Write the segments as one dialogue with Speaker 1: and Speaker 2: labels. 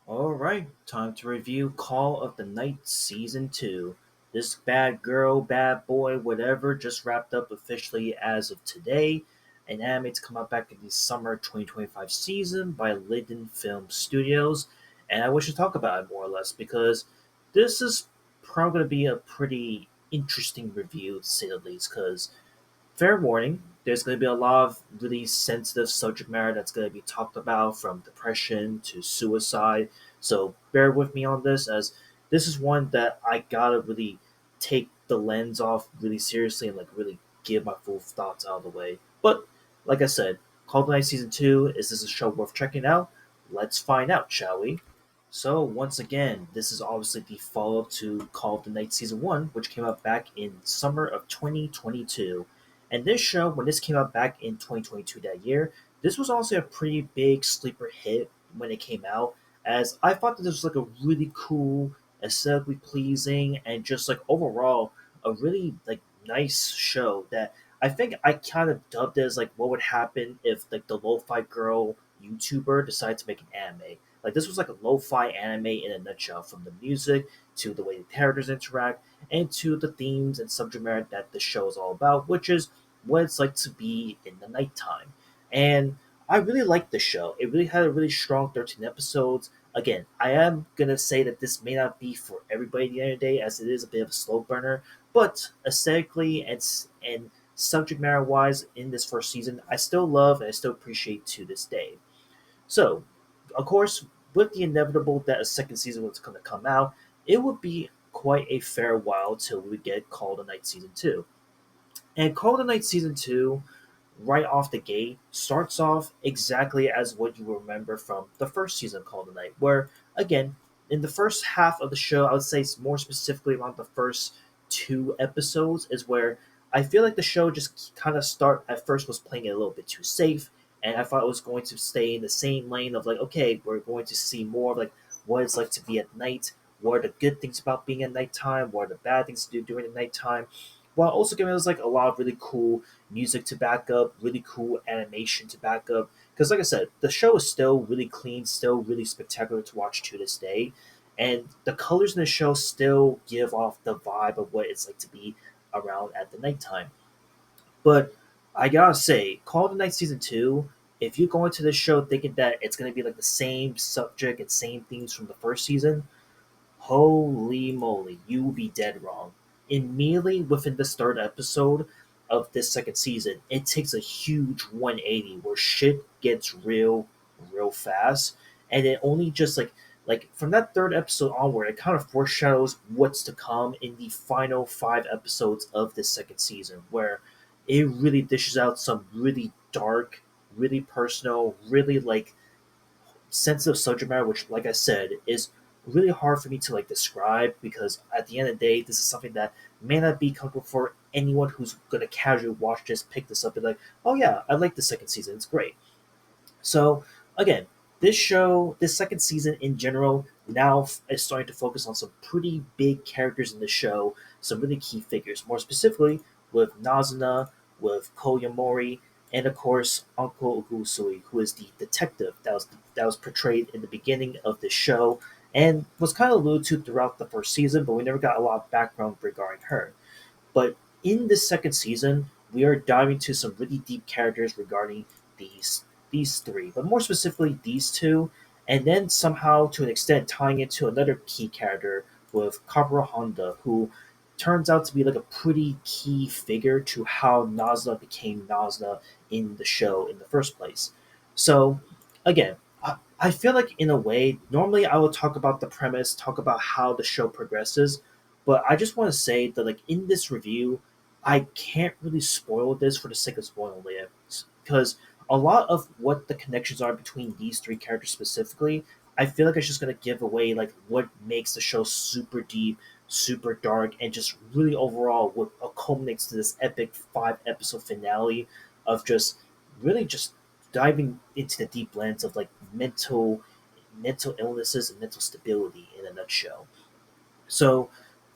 Speaker 1: Alright, time to review Call of the Night Season 2. This bad girl, bad boy, whatever, just wrapped up officially as of today. An anime to come out back in the summer 2025 season by Linden Film Studios. And I wish to talk about it more or less because this is probably going to be a pretty interesting review to say the least. Because fair warning, there's going to be a lot of really sensitive subject matter that's going to be talked about, from depression to suicide. So bear with me on this, as this is one that I gotta really take the lens off really seriously and like really give my full thoughts out of the way. But like I said, Call of the Night Season 2, is this a show worth checking out? Let's find out, shall we? So once again, this is obviously the follow-up to Call of the Night Season 1, which came out back in summer of 2022. And this show, when this came out back in 2022 that year, this was also a pretty big sleeper hit when it came out, as I thought that this was like a really cool, aesthetically pleasing, and just like overall a really like nice show that I think I kind of dubbed as like what would happen if like the lo-fi girl YouTuber decided to make an anime. Like this was like a lo-fi anime in a nutshell, from the music to the way the characters interact and to the themes and subject matter that the show is all about, which is what it's like to be in the nighttime. And I really liked the show. It really had a really strong 13 episodes. Again, I am gonna say that this may not be for everybody at the end of the day, as it is a bit of a slow burner. But aesthetically and subject matter wise, in this first season, I still love and I still appreciate to this day. So, of course, with the inevitable that a second season was going to come out, it would be quite a fair while till we would get Call of the Night Season 2. And Call of the Night Season 2, right off the gate, starts off exactly as what you remember from the first season of Call of the Night, where, again, in the first half of the show, I would say more specifically around the first two episodes, is where I feel like the show just kind of start at first was playing it a little bit too safe, and I thought it was going to stay in the same lane of like, okay, we're going to see more of like what it's like to be at night, what are the good things about being at nighttime, what are the bad things to do during the nighttime, while also giving us like a lot of really cool music to back up, really cool animation to back up. Because like I said, the show is still really clean, still really spectacular to watch to this day, and the colors in the show still give off the vibe of what it's like to be around at the nighttime. But I gotta say, Call of the Night Season 2, if you go into this show thinking that it's gonna be like the same subject and same themes from the first season, holy moly, you will be dead wrong. Immediately within this third episode of this second season, it takes a huge 180 where shit gets real fast, and it only just like from that third episode onward, it kind of foreshadows what's to come in the final five episodes of this second season, where it really dishes out some really dark, really personal, really like sensitive subject matter, which, like I said, is really hard for me to like describe, because at the end of the day, this is something that may not be comfortable for anyone who's gonna casually watch this, pick this up, and be like, oh yeah, I like the second season, it's great. So again, this show, this second season in general, now is starting to focus on some pretty big characters in the show, some really key figures. More specifically, with Nazuna, with Koyamori, and of course Uncle Ugusui, who is the detective that was portrayed in the beginning of the show, and was kind of alluded to throughout the first season, but we never got a lot of background regarding her. But in this second season, we are diving into some really deep characters regarding these three, but more specifically these two, and then somehow to an extent tying into another key character with Corporal Honda, who turns out to be like a pretty key figure to how Nazna became Nazna in the show in the first place. So again, I feel like in a way, normally I would talk about the premise, talk about how the show progresses, but I just want to say that like in this review, I can't really spoil this for the sake of spoiling it, because a lot of what the connections are between these three characters specifically, I feel like it's just gonna give away like what makes the show super deep, super dark, and just really overall what culminates to this epic five episode finale of just really just diving into the deep lens of like mental illnesses and mental stability in a nutshell. So,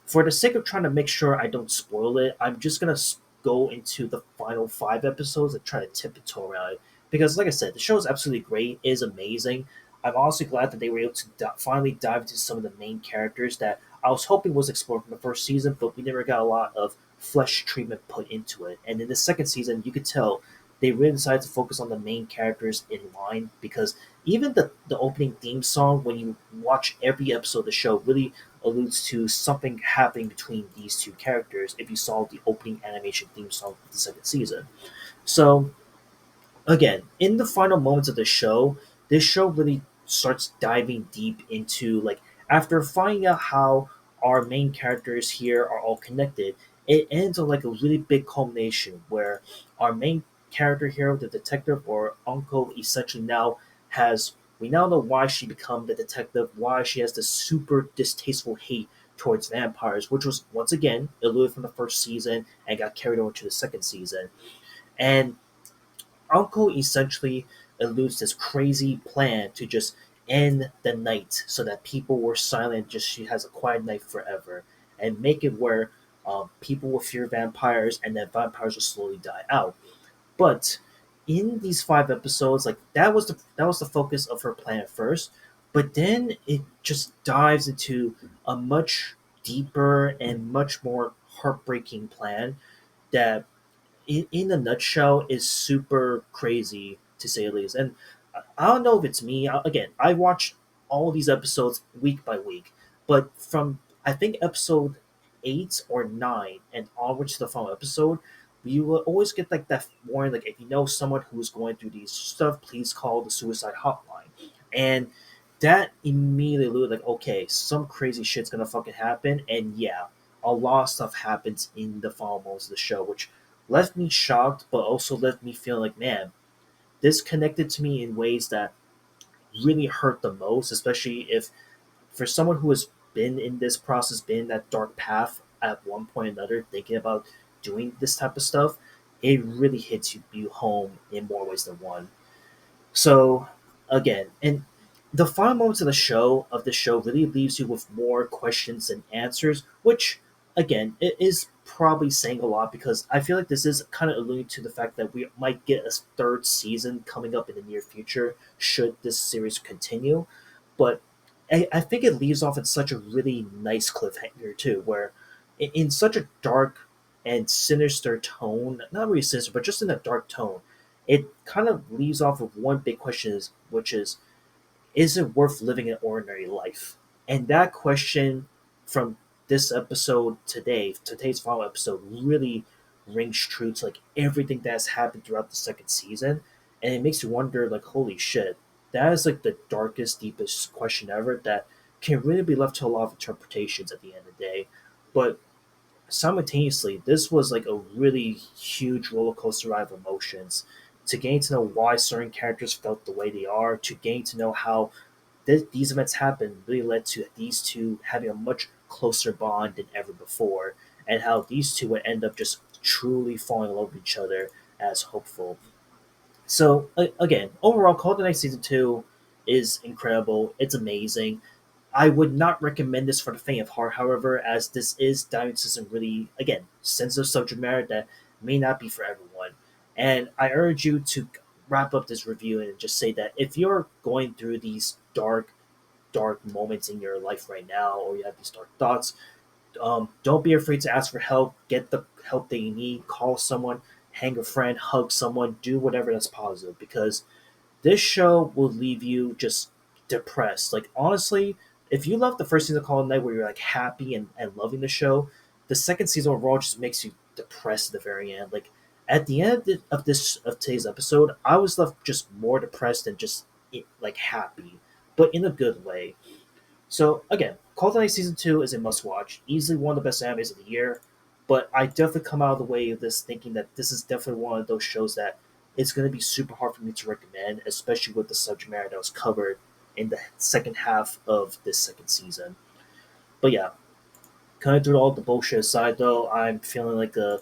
Speaker 1: for the sake of trying to make sure I don't spoil it, I'm just gonna go into the final five episodes and try to tiptoe around it. Because, like I said, the show is absolutely great, it is amazing. I'm honestly glad that they were able to finally dive into some of the main characters that I was hoping was explored from the first season, but we never got a lot of flesh treatment put into it. And in the second season, you could tell they really decided to focus on the main characters in line, because even the opening theme song, when you watch every episode of the show, really alludes to something happening between these two characters if you saw the opening animation theme song of the second season. So again, in the final moments of the show, this show really starts diving deep into, like, after finding out how our main characters here are all connected, it ends on like a really big culmination where our main character here, the detective or uncle, essentially now has, we now know why she become the detective, why she has this super distasteful hate towards vampires, which was once again eluded from the first season and got carried over to the second season. And Uncle essentially eludes this crazy plan to just end the night so that people were silent, just she has a quiet night forever, and make it where people will fear vampires and that vampires will slowly die out. But in these 5 episodes, like that was the focus of her plan at first, but then it just dives into a much deeper and much more heartbreaking plan that in a nutshell is super crazy to say the least. And I don't know if it's me. Again, I watch all these episodes week by week, but from I think episode 8 or 9 and onwards to the final episode, you will always get like that warning, like if you know someone who's going through these stuff, please call the suicide hotline. And that immediately alluded like, okay, some crazy shit's gonna fucking happen, and yeah, a lot of stuff happens in the final moments of the show, which left me shocked, but also left me feeling like, man, this connected to me in ways that really hurt the most, especially if for someone who has been in this process, been in that dark path at one point or another, thinking about doing this type of stuff, it really hits you home in more ways than one. So again, and the final moments of the show really leaves you with more questions than answers, which again it is probably saying a lot, because I feel like this is kind of alluding to the fact that we might get a third season coming up in the near future should this series continue. But I think it leaves off in such a really nice cliffhanger too, where in such a dark and sinister tone, not really sinister, but just in a dark tone, it kind of leaves off with one big question, which is it worth living an ordinary life? And that question from this episode today's final episode, really rings true to like everything that's happened throughout the second season. And it makes you wonder, like, holy shit, that is like the darkest, deepest question ever that can really be left to a lot of interpretations at the end of the day. But simultaneously, this was like a really huge roller coaster ride of emotions. To gain to know why certain characters felt the way they are, to gain to know how these events happened, really led to these two having a much closer bond than ever before, and how these two would end up just truly falling in love with each other as hopeful. So again, overall, Call of the Night season 2 is incredible. It's amazing. I would not recommend this for the faint of heart, however, as this is diving into some really, again, sensitive subject matter that may not be for everyone. And I urge you to wrap up this review and just say that if you're going through these dark moments in your life right now, or you have these dark thoughts, don't be afraid to ask for help. Get the help that you need. Call someone, hang a friend, hug someone, do whatever that's positive, because this show will leave you just depressed. Like, honestly, if you love the first season of Call of Night where you're like happy and loving the show, the second season overall just makes you depressed at the very end. Like, at the end of today's episode, I was left just more depressed than just like happy, but in a good way. So again, Call of Night season 2 is a must watch, easily one of the best animes of the year. But I definitely come out of the way of this thinking that this is definitely one of those shows that it's going to be super hard for me to recommend, especially with the subject matter that was covered in the second half of this second season. But yeah, kind of through all the bullshit aside, though, I'm feeling like a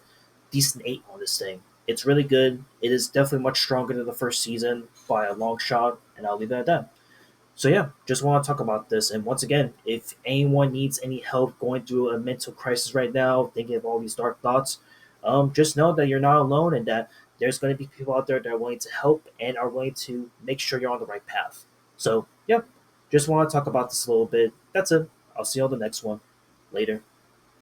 Speaker 1: decent 8 on this thing. It's really good. It is definitely much stronger than the first season by a long shot, and I'll leave it at that. So yeah, just want to talk about this. And once again, if anyone needs any help going through a mental crisis right now, thinking of all these dark thoughts, just know that you're not alone, and that there's going to be people out there that are willing to help and are willing to make sure you're on the right path. So Yep, just want to talk about this a little bit. That's it. I'll see you on the next one. Later.